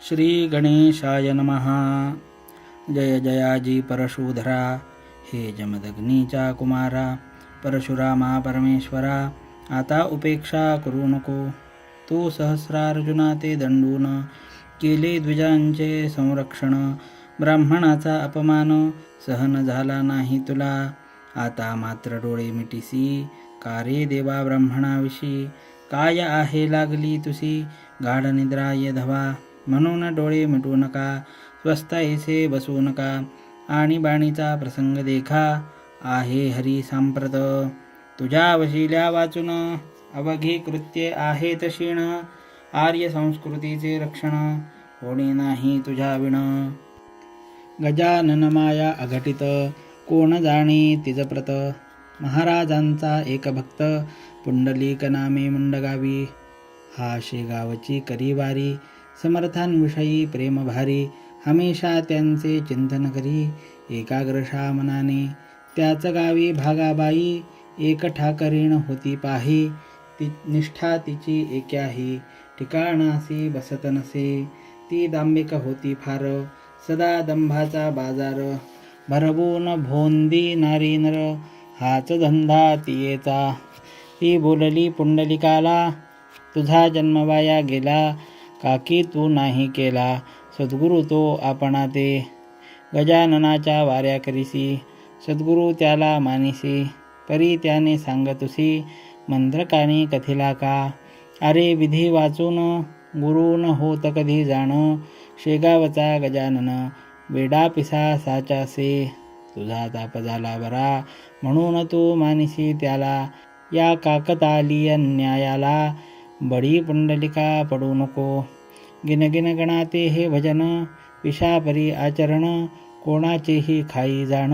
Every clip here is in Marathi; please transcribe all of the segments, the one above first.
श्री गणेशाय नमः. जय जयाजी परशुधरा, हे जमदग्नीचा कुमारा. परशुरामा परमेश्वरा, आता उपेक्षा करू नको. तू सहस्रार्जुना ते दंडून, केले द्विजांचे संरक्षण. ब्राह्मणाचा अपमान सहन झाला नाही तुला. आता मात्र डोळे मिटिसी, का रे देवा ब्राह्मणाविषयी. काय आहे लागली तुसी, गाढ निद्रा ये धवा. म्हणून डोळे मिटू नका, स्वस्थ ऐसे बसू नका. आणि बाणीचा प्रसंग देखा, आहे हरी सांप्रत. तुझ्या वशिल्या वाचून, अवघी कृत्ये आहेत क्षीण. आर्य संस्कृतीचे रक्षण, होणे नाही तुझ्या विण. गजानन माया अघटित, कोण जाणे तिज प्रत. महाराजांचा एक भक्त, पुंडलिक नामे मुंडगावी. हा शेगावची करी वारी, समर्थांविषयी प्रेम भारी. हमेशा त्यांचे चिंतन करी, एकाग्रशा मनाने. त्याच गावी भागाबाई, एक ठाकरीण होती पाही. निष्ठा तिची एक्याही, ठिकाणासी बसत नसे. ती दांभिक होती फार, सदा दंभाचा बाजार. भरवून भोंदी नारी नर, हाच धंदा तियेचा. ती बोलली पुंडलिकाला, तुझा जन्म वाया गेला. काकी तू नाही केला, सद्गुरु तो आपणा ते. गजाननाच्या वाऱ्या करीसी, सद्गुरु त्याला मानिसी. परी त्याने सांगतुसी, मंत्रकानी कथिला का. अरे विधी वाचून, गुरुन होत कधी जाण. शेगावचा गजानन, वेडा पिसा साचासे. तुझा ताप झाला बरा, म्हणून तू मानिसी त्याला. या काकतालीय न्यायाला, बडी पुंडलिका पडू नको. गिनगिन गणाते हे भजन, विषापरी आचरण. कोणाचेही खाई जाण,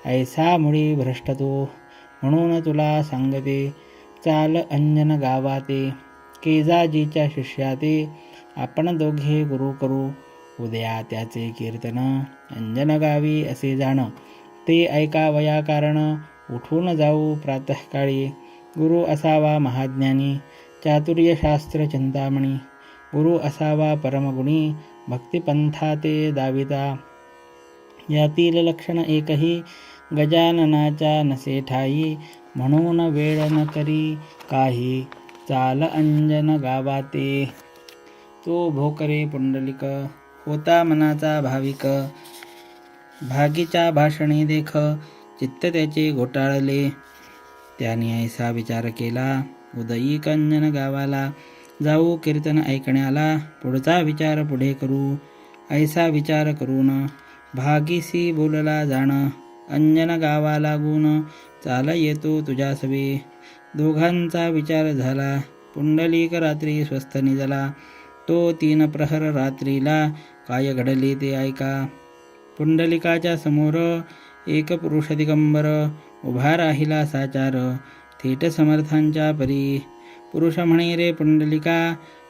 ऐसा मुळी भ्रष्ट तू. म्हणून तुला सांगते, चाल अंजन गावाते. केजाजीच्या शिष्याते, आपण दोघे गुरु करू. उद्या त्याचे कीर्तन, अंजन गावी असे जाण. ते ऐकावया कारण, उठून जाऊ प्रातःकाळी. गुरु असावा महाज्ञानी, चातुर्यशास्त्र चिंतामणी. गुरु असावा परमगुणी, भक्तिपंथाते दाविता. यातील लक्षण एकही, गजाननाच्या नसे ठाई. म्हणून वेळ न करी काही, चाल अंजन गावाते. तो भोकरे पुंडलिक, होता मनाचा भाविक. भागीच्या भाषणी देख, चित्त त्याचे घोटाळले. त्याने ऐसा विचार केला, उदयी कंजन गावाला. जाऊ कीर्तन ऐकण्याला, पुढचा विचार पुढे करू. ऐसा विचार करून, भागीसी बोलला जाण. अंजन गावा लागून, चाल येतो तुझ्या सवे. दोघांचा विचार झाला, पुंडलिक रात्री स्वस्थ निजला. तो 3 प्रहर रात्रीला, काय घडले ते ऐका. पुंडलिकाच्या समोर एक पुरुष दिगंबर, उभा राहिला साचार. थेट समर्थांच्या परी. पुरुष म्हणे रे पुंडलिका,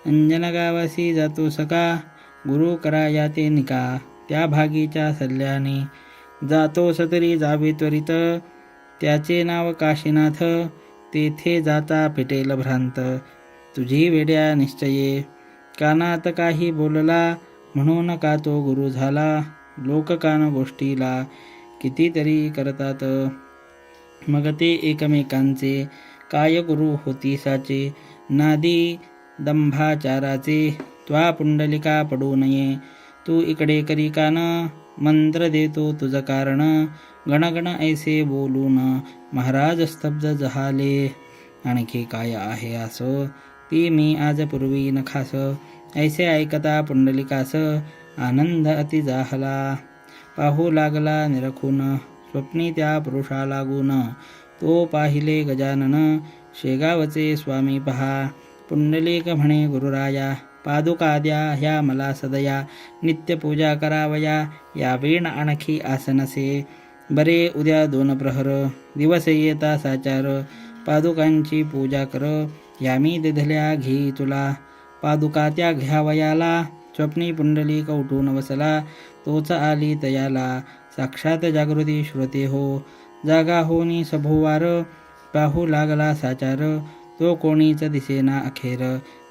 अंजन गावासी जातो सका. गुरु कराया ते निका, त्या भागीच्या सल्ल्याने. जातोस तरी जावे त्वरित, त्याचे नाव काशीनाथ. तेथे जाता फिटेल भ्रांत, तुझी वेड्या निश्चये. कानात काही बोलला, म्हणून का तो गुरु झाला. लोक कान गोष्टीला, कितीतरी करतात. मग ते एकमेकांचे, काय गुरु होती साचे. नादी दंभाचाराचे, त्वा पुंडलिका पडू नये. तू इकडे करी कान, मंत्र देतो तुझ कारण. गणगण ऐसे बोलून, महाराज स्तब्ध झाले. आणखी काय आहे आस, ती मी आज पूर्वी न खास. ऐसे ऐकता पुंडलिकास, आनंद अति जाहला. पाहू लागला निरखून, स्वप्नी त्या पुरुषा लागून. तो पाहिले गजानन, शेगावचे स्वामी पहा. पुंडलिक म्हणे गुरुराया, पादुका द्या ह्या मला सदया. नित्य पूजा करावया, या वीण आणखी आसनसे. बरे उद्या 2 प्रहर, दिवस येता साचार. पादुकांची पूजा कर, या मी दिधल्या घे तुला. पादुका त्या घ्यावयाला, स्वप्नी पुंडलिक उठून बसला. तोच आली तयाला, साक्षात जागृती श्रोते हो. जागा होनी सभोवार, पाहू लागला साचार. तो कोणीच दिसेना अखेर,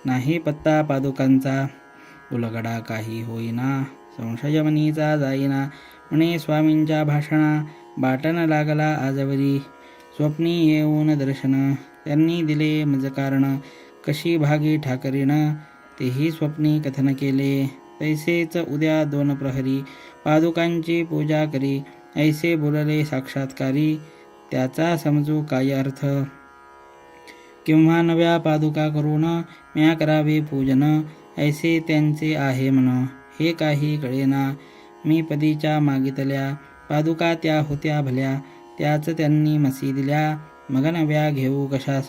नाही पत्ता पादुकांचा. उलगडा काही होईना. संशय मनीचा जाईना. म्हणे स्वामींच्या भाषणा. बाटन लागला आजवरी. स्वप्नी येऊन दर्शन. त्यांनी दिले मज कारण. कशी भागी ठाकरीण. तेही स्वप्नी कथन केले. तैसेच उद्या 2 प्रहरी. पादुकांची पूजा करी. ऐसे बोलले साक्षात्कारी. त्याचा समजू काय अर्थ. किंवा नव्या पादुका करून म्या करावे पूजन. ऐसे त्यांचे आहे म्हण. हे काही कळेना. मी पदीच्या मागितल्या. पादुका त्या होत्या भल्या. त्याच त्यांनी मसी दिल्या. मग नव्या घेऊ कशास.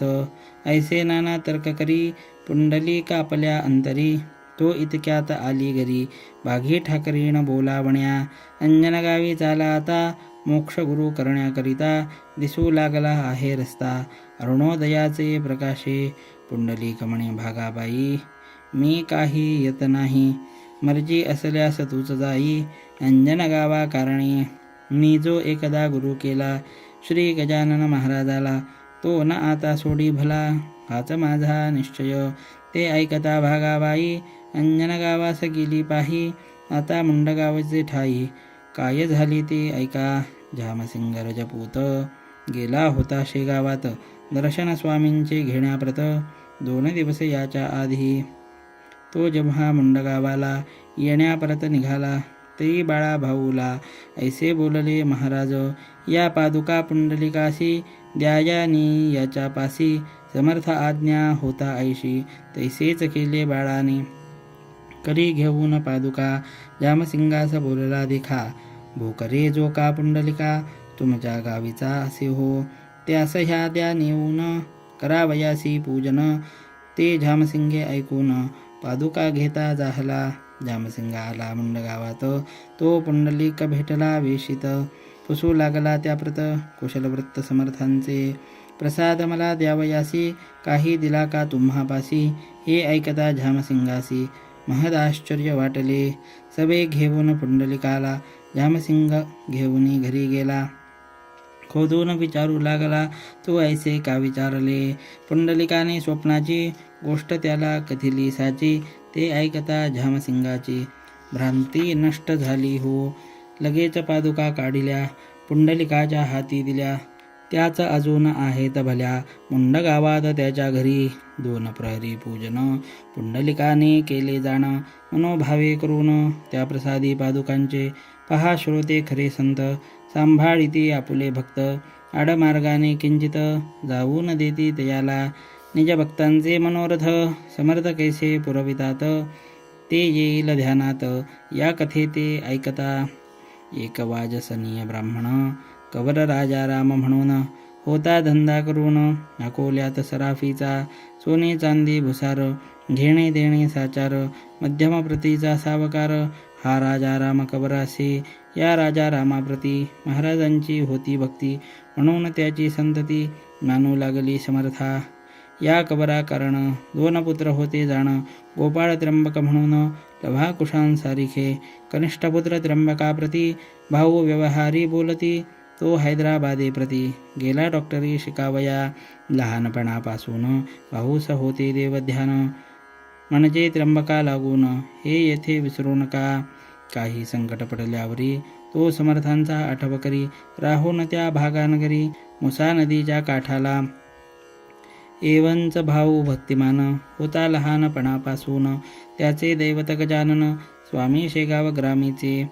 ऐसे नाना तर्क करी. पुंडली कापल्या अंतरी. तो इतक्यात आली घरी. भागी ठाकरीण बोलावण्या. अंजनगावी चाला आता. मोक्ष गुरु करण्याकरिता. दिसू लागला आहे रस्ता. अरुणोदयाचे प्रकाशे. पुंडलिक म्हणे भागाबाई. मी काही येत नाही. मर्जी असल्यास तूच जाई. अंजनगावा कारणे. मी जो एकदा गुरु केला. श्री गजानन महाराजाला. तो न आता सोडी भला. हाच माझा निश्चय. ते ऐकता भागाबाई. अंजनगावास गेली पाही. आता मुंडगावचे ठाई. काय झाली ते ऐका. झामसिंग रजपूत गेला होता शेगावात. दर्शन स्वामींचे घेण्याप्रत. 2 दिवस याच्या आधी. तो जेव्हा मुंडगावाला येण्यापरत निघाला. तरी बाळा भाऊला ऐसे बोलले महाराज. या पादुका पुंडलिकासी. द्यायानी याच्या पासी. समर्थ आज्ञा होता ऐशी. तैसेच केले बाळाने. करी घेऊन पादुका. जामसिंगास बोलला देखा. भोकरे जो का पुंडलिका. तुमच्या गावीचा असे हो. त्यास ह्या द्या नेऊन. करावयासी पूजन. ते झामसिंगे ऐकून. पादुका घेता जाहला. झामसिंगा आला मुंडगावात. तो पुंडलिक भेटला वेशीत. पुसू लागला त्याप्रत. कुशलवृत्त समर्थांचे. प्रसाद मला द्यावयासी. काही दिला का तुम्हापासी. हे ऐकता झामसिंगासी. महद आश्चर्य वाटले. सभे घेऊन पुंडलिकाला. झामसिंग घेऊन घरी गेला. खोदून विचारू लागला. तो ऐसे का विचारले. पुंडलिकाने स्वप्नाची गोष्ट त्याला कथिली साची. ते ऐकता झामसिंगाची भ्रांती नष्ट झाली हो. लगेच पादुका काढिल्या. पुंडलिकाच्या हाती दिल्या. त्याच अजून आहेत भल्या. मुंडगावात त्याच्या घरी. 2 प्रहरी पूजन पुंडलिकाने केले जाण. मनोभावे करून त्या प्रसादी पादुकांचे. पहा श्रोते खरे संत. सांभाळिती आपुले भक्त. आडमार्गाने किंचित जाऊन देती तयाला. निज भक्तांचे मनोरथ. समर्थ कैसे पुरवितात. ते येईल ध्यानात. या कथे ते ऐकता. एक वाजसनीय ब्राह्मण. कवर राजा राम म्हणून. होता धंदा करून. अकोल्यात सराफीचा. सोने चांदी भुसार. घेणे देणे साचार. मध्यम प्रतीचा सावकार. हा राजा राम कवरासे. या राजा रामाप्रती महाराजांची होती भक्ती. म्हणून त्याची संतती मानू लागली समर्था. या कबरा कारण 2 पुत्र होते जाण. गोपाळ त्र्यंबक म्हणून. लभा कुशाण सारिखे. कनिष्ठ पुत्र त्र्यंबकाप्रती. भाऊ व्यवहारी बोलती. तो हैदराबादे प्रती. गेला डॉक्टरी शिकावया. लहानपणापासून भाऊस होते देवध्यान. म्हणजे त्र्यंबका लागून. हे येथे विसरू नका. काही संकट पडल्यावरी. तो समर्थांचा आठव करी. राहून त्या भागानगरी. मुसा नदीच्या काठाला. एवंच भाऊ भक्तिमान. होता लहानपणापासून. त्याचे दैवत गजानन. स्वामी शेगाव ग्रामीचे.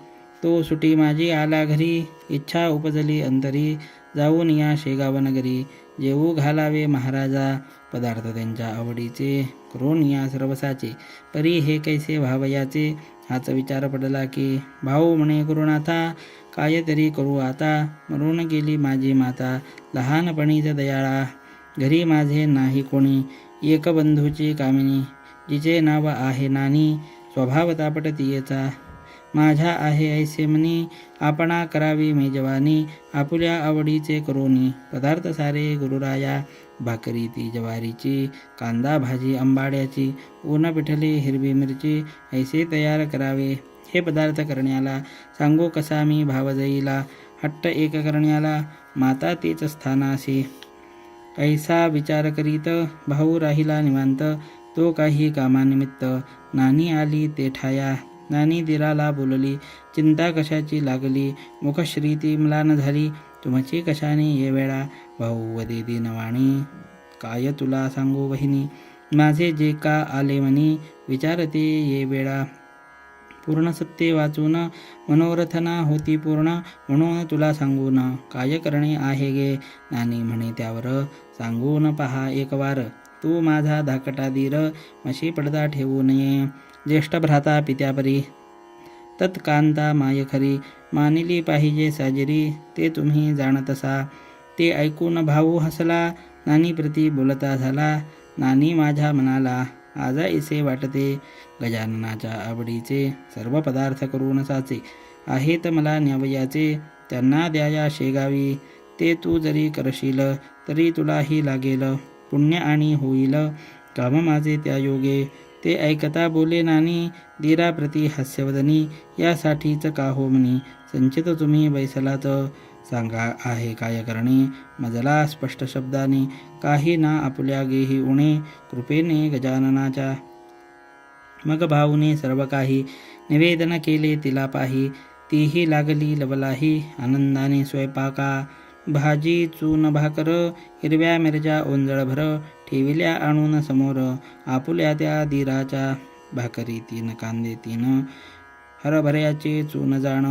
तो सुटी माझी आला घरी. इच्छा उपजली अंतरी. जाऊन या शेगाव नगरी. जेवू घालावे महाराजा. पदार्थ त्यांच्या आवडीचे. करून या सर्वसाचे. परी हे कैसे व्हावयाचे. हाच विचार पडला की. भाऊ म्हणे गुरुनाथा. काय तरी करू आता. मरून गेली माझी माता. लहानपणीच दयाळा. घरी माझे नाही कोणी. एक बंधूची कामिनी. जिचे नाव आहे नानी. स्वभाव तापट तियेचा. माझ्या आहे ऐसे मनी. आपणा करावी मेजवानी. आपुल्या आवडीचे करोनी. पदार्थ सारे गुरुराया. भाकरी ती ज्वारीची. कांदा भाजी आंबाड्याची. ऊन पिठली हिरवी मिरची. ऐसे तयार करावे. हे पदार्थ करण्याला. सांगू कसा मी भाव जाईला. हट्ट एक करण्याला. माता तेच स्थानासी. ऐसा विचार करीत भाऊ राहिला निवांत. तो काही कामानिमित्त. नानी आली ते ठाया. नानी दिराला बोलली, चिंता कशाची लागली, मुखश्री ती म्लान झाली, तुमची कशाने ये वेळा. भाऊ वदे दीनवाणी, काय तुला सांगू बहिणी, माझे जे का आले मनी, विचारते ये वेळा. पूर्ण सत्य वाचून मनोरथना होती पूर्ण, म्हणून तुला सांगून काय करणे आहे गे. नानी म्हणे त्यावर, सांगून पहा एक वार, तू माझा धाकटा दीर, मशी पडदा ठेवू नये. ज्येष्ठ भ्राता पित्यापरी, तत्कांता माय खरी, मानिली पाहिजे साजरी, ते तुम्ही जाणतसा. ते ऐकून भाऊ हसला, नानी प्रती बोलता झाला. नानी माझ्या मनाला आजा इसे वाटते, गजाननाच्या आवडीचे सर्व पदार्थ करून साचे आहेत मला न्यावयाचे, त्यांना द्याया शेगावी. ते तू जरी करशील तरी तुलाही लागेल पुण्य आणि होईल काम माझे त्या योगे. ते ऐकता बोले नानी दीराप्रती हास्यवदनी, यासाठीच का हो म्हणी, संचित तुम्ही बैसलात, सांगा आहे काय करणे. मजला स्पष्ट शब्दाने, काही ना आपुल्या गेही उणे, कृपेने गजाननाच्या. मग भाऊने सर्व काही निवेदन केले तिला पाही, तीही लागली लवलाही आनंदाने स्वयंपाका. भाजी चून भाकर, हिरव्या मिरच्या ओंजळभर, ठेविल्या आणून समोर, आपुल्या त्या दीराच्या. भाकरी 3 कांदे 3, हरभऱ्याचे चून जाण,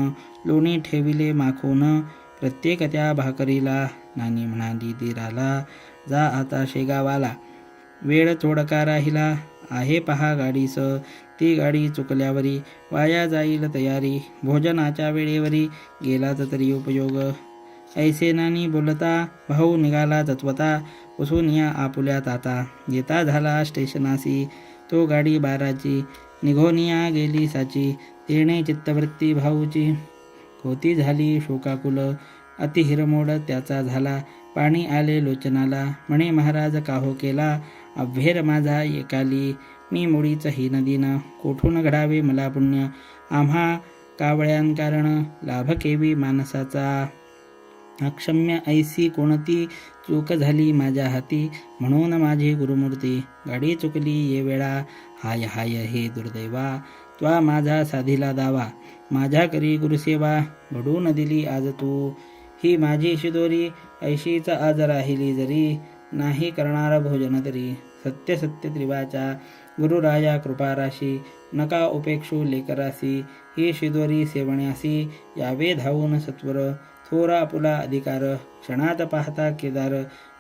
लोणी ठेविले माखून, प्रत्येक त्या भाकरीला. नानी म्हणाली दीराला, जा आता शेगावाला, वेळ थोडका राहिला आहे पहा गाडीस, ती गाडी चुकल्यावरी वाया जाईल तयारी, भोजनाच्या वेळेवरी गेलाच तरी उपयोग. ऐसे नानी बोलता भाऊ निघाला तत्वता, पुसून या आपुल्या ताता. येता झाला स्टेशनासी, तो गाडी 12ची, निघोनिया गेली साची. तेणे चित्तवृत्ती भाऊची होती झाली शोकाकुल, अति हिरमोड त्याचा झाला. पाणी आले लोचनाला, म्हणे महाराज काहो केला, अभ्येर माझा एकाली. मी मुळीच हीन दीन, कोठून घडावे मला पुण्य, आम्हा कावळ्यांकारण लाभ केवी मानसाचा. अक्षम्य ऐसी कोणती चूक झाली माझ्या हाती, म्हणून माझी गुरुमूर्ती गाडी चुकली ये वेळा. हाय हाय हे दुर्दैवा, त्वा माझा साधिला दावा, माझ्या करी गुरुसेवा घडून दिली आज तू. ही माझी शिदोरी ऐशीच आज राहिली जरी, नाही करणार भोजन तरी. सत्य सत्य त्रिवाचा गुरुराया कृपाराशी, नका उपेक्षू लेकरासी. ही शिदोरी सेवण्यासी यावे धावून सत्वर, थोरा पुला अधिकार क्षणात पाहता केदार.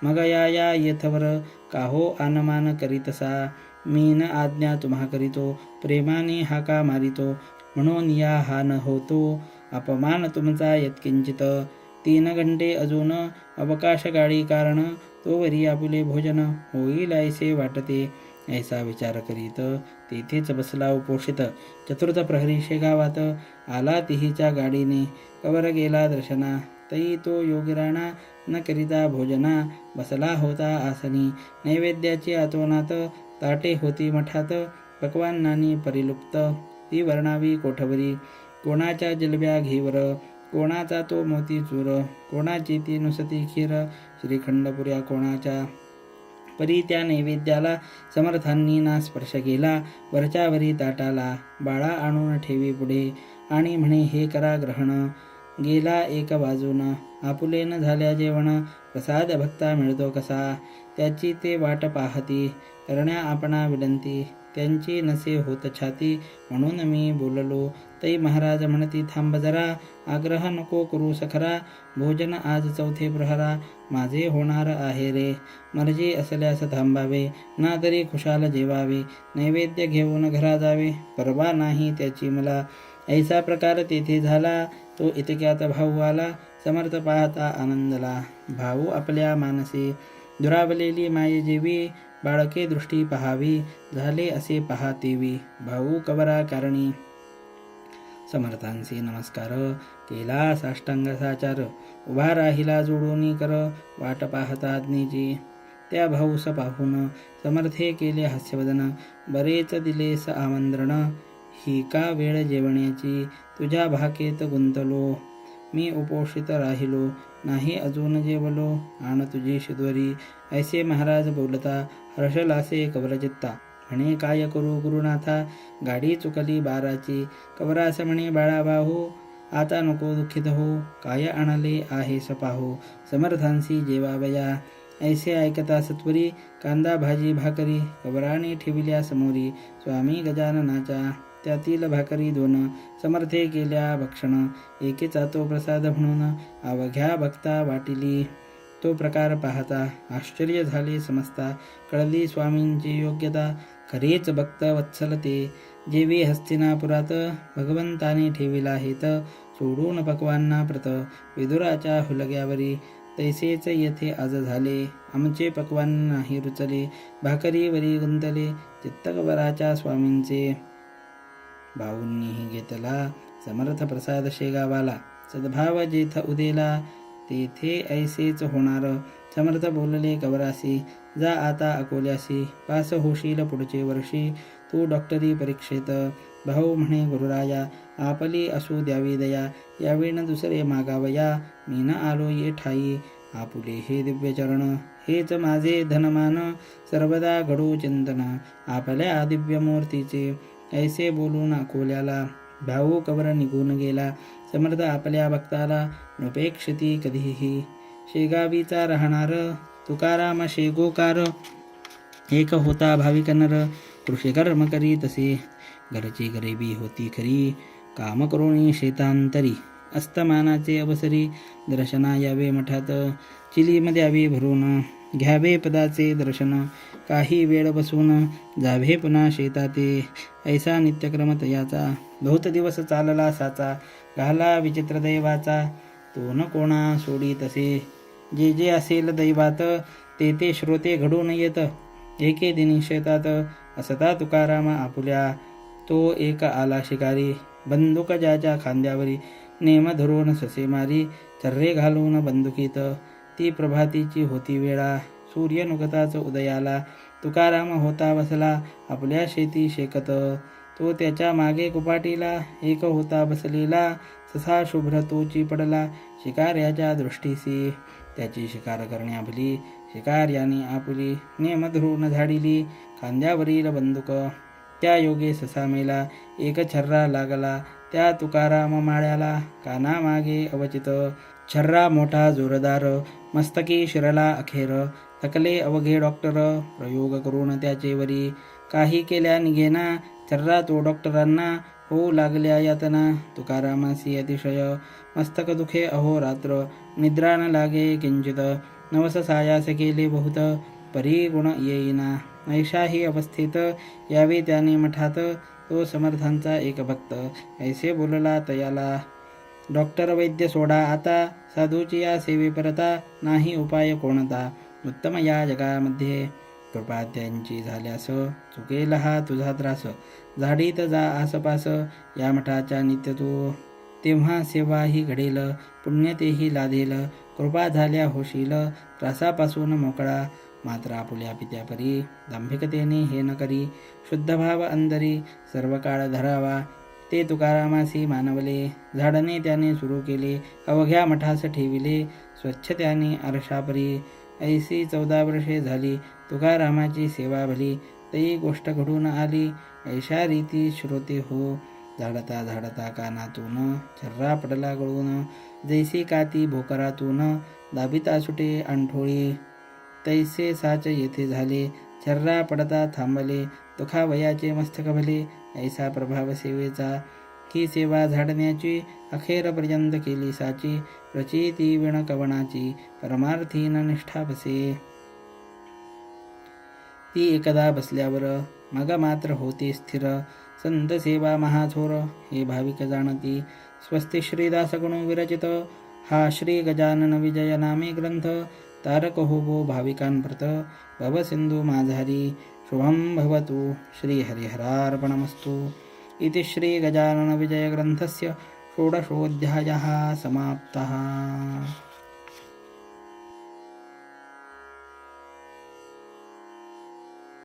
मग या येथवर काहो आनमान करीतसा, मीन आज्ञा तुम्हा करीतो, प्रेमाने हाका मारितो, म्हणून या हा न होतो अपमान तुमचा यत्किंचित. 3 घंटे अजून अवकाश गाडी कारण, तोवरी आपुले भोजन होईल ऐसे वाटते. ऐसा विचार करीत तेथेच बसला उपोषित. चतुर्थ प्रहरी शेगावात आला तिहीच्या गाडीने, कवर गेला दर्शना. तई तो योगिराणा न करिता भोजना, बसला होता आसनी. नैवेद्याची आतोनात ताटे होती मठात, पक्वान नानी परिलुप्त ती वर्णावी कोठवरी. कोणाच्या जिलब्या घीवर, कोणाचा तो मोतीचूर, कोणाची ती नुसती खीर, श्रीखंडपुऱ्या कोणाच्या. परी त्या नैवेद्याला समर्थांनी ना स्पर्श केला, वरच्यावरी ताटाला. बाळा आणून ठेवी पुढे, आणि म्हणे हे करा ग्रहण. गेला एक बाजून, आपुलेन झाल्या जेवण, प्रसाद भक्ता मिळतो कसा, त्याची ते वाट पाहती. करण्या आपणा विनंती, त्यांची नसे होत छाती. म्हणून मी बोललो, तै महाराज म्हणती थांब जरा, आग्रह नको करू सखरा. भोजन आज 4थी प्रहरा, माझे होणार आहे रे. मर्जी असल्यास थांबावे, ना तरी खुशाल जेवावे. नैवेद्य घेऊन घरा जावे, परवा नाही त्याची मला. ऐसा प्रकार तेथे झाला, तो इतक्यात भाऊ आला. समर्थ पाहता आनंदला, भाऊ आपल्या मानसी. दुरावलेली माये जेवी, बाळके दृष्टी पहावी. झाले असे पहा तेवी, भाऊ कवरा कारणी. समर्थांशी नमस्कार केला साष्टांग साचार, उभा राहिला जोडूनी कर, वाट पाहता अग्नीची. त्या भाऊस पाहून समर्थे केले हास्यवदन, बरेच दिलेस आमंत्रण. ही का वेळ जेवण्याची, तुझ्या भाकेत गुंतलो. मी उपोषित राहिलो, नाही अजून जेवलो. आण तुझी शिदोरी, ऐसे महाराज बोलता, हर्षलासे कवरचित्ता. म्हणे काय करू गुरुनाथा, गाडी चुकली बाराची. कवरास म्हणे बाळा बाहू, आता नको दुःखित हो, काय आणले आहे सपाहो, समर्थांसी जेवावया. ऐसे ऐकता सत्वरी, कांदा भाजी भाकरी कवराने ठेविल्या समोरी. स्वामी गजाननाच्या त्यातील भाकरी 2, समर्थे केल्या भक्षण. एकेचा तो प्रसाद म्हणून अवघ्या भक्ता वाटिली. तो प्रकार पाहता आश्चर्य झाले समजता. कळली स्वामींची योग्यता, खरेच भक्त वत्सल ते. जेवी हस्तिनापुरात भगवंताने ठेविला हेत. सोडून पक्वांना प्रत विदुराच्या हुलग्यावरी. तैसेच येथे आज झाले, आमचे पक्वान नाही रुचले. भाकरीवरी गुंतले चित्त कवराच्या स्वामींचे. भाऊंनीही घेतला समर्थ प्रसाद शेगावाला. सद्भाव जेथ उदेला तेथे ऐसेच होणार. समर्थ बोलले कवरासी, जा आता अकोल्यासी. पास होशील पुढचे वर्षी तू डॉक्टरी परीक्षेत. भाऊ म्हणे गुरुराया, आपली असू द्यावी दया. यावेळी दुसरे मागावया, मी न आलो ये ठाई. आपुले हे दिव्य चरण, हेच माझे धनमान. सर्वदा घडू चिंतन आपल्या दिव्य मूर्तीचे. ऐसे बोलून अकोल्याला भाऊ कवर निघून गेला. समर्थ आपल्या भक्ताला नपेक्षिती कधीही. शेगावीचा राहणार तुकाराम शेगोकार. एक होता भाविक नर, कृषी कर्म करी तसे. घरची गरिबी होती खरी, काम करुणी शेतांतरी. अस्तमानाचे अवसरी दर्शना यावे मठात. चिलीम द्यावी भरून घ्यावे पदाचे दर्शन. काही वेळ बसून जावे पुन्हा शेताते. ऐसा नित्यक्रम तयाचा, बहुत दिवस चालला साचा. घाला विचित्र दैवाचा, तो न कोणा सोडी तसे. जे जे असेल दैवात, ते ते श्रोते घडून येत. एके दिनी शेतात असता तुकाराम आपुल्या. तो एक आला शिकारी, बंदूक ज्याच्या खांद्यावरी. नेम धरून ससे मारी, चर्रे घालून बंदुकीत. ती प्रभातीची होती वेळा, सूर्य नुकताच उदयाला. तुकाराम होता बसला आपल्या शेती शेकत. तो त्याच्या मागे कुपाटीला, एक होता बसलेला. ससा शुभ्र तोची पडला शिकाऱ्याच्या दृष्टीसी. त्याची शिकार करण्याभली शिकार्याने आपुली. नेम धरून झाडिली खांद्यावरील बंदूक. त्या योगे ससा मेला, एक छर्रा लागला त्या तुकाराम माळ्याला. कानामागे अवचित छर्रा मोठा जोरदार, मस्तकी शिरला अखेर. थकले अवघे डॉक्टर, प्रयोग करून त्याचेवरी. काही केल्या निघेना छर्रा तो डॉक्टरांना. होऊ लागल्या यातना तुकारामासी अतिशय. मस्तक दुखे अहोरात्र, निद्रा न लागे किंचित. नवस सायास केले बहुत, परी गुण येईना. ऐशाही अवस्थेत यावे त्याने मठात. तो समर्थांचा एक भक्त ऐसे बोलला तयाला. डॉक्टर वैद्य सोडा आता, साधूची या सेवे परता. नाही उपाय कोणता उत्तम या जगामध्ये. कृपा त्यांची झाल्यास चुकेल हा तुझा त्रास. झाडीत जा आसपास या मठाच्या नित्य तू. तेव्हा सेवाही घडेल, पुण्य तेही लादेल. कृपा झाल्या होशील त्रासापासून मोकळा. मात्र आपुल्या पित्यापरी दांभिकतेने हे न करी. शुद्ध भाव अंदरी सर्व काळ धरावा. ते तुकारामासी मानवले, झाडणे त्याने सुरू केले. अवघ्या मठास ठेविले, स्वच्छ त्याने आरशापरी. ऐसी 14 वर्षे झाली तुकारामाची सेवा भली. तई गोष्ट घडून आली ऐशा रीती श्रोते हो. झाडता झाडता कानातून छर्रा पडला गळून. जैसी काती भोकरातून दाबिता सुटे अंठोळी. तैसे साच येथे झाले, छर्रा पडता थांबले. दुखावयाचे मस्तक भले, ऐसा प्रभाव सेवेचा. ही सेवा झाडण्याची अखेरपर्यंत केली साची. रचिती विण कवणाची, परमार्थीन निष्ठा बसे. ती एकदा बसल्यावर मग मात्र होते स्थिर. संत सेवा महाथोर हे भाविक जाणती. स्वस्ति श्रीदास गुण विरचित हा श्री गजानन विजय नामे ग्रंथ. तारक होबो भाविकांप्रत, भवसिंधू माझारी. शुभं भवतु. श्री हरिहरार्पणमस्तु. इति श्री गजानन विजय ग्रंथस्य 16ोऽध्यायः समाप्तः.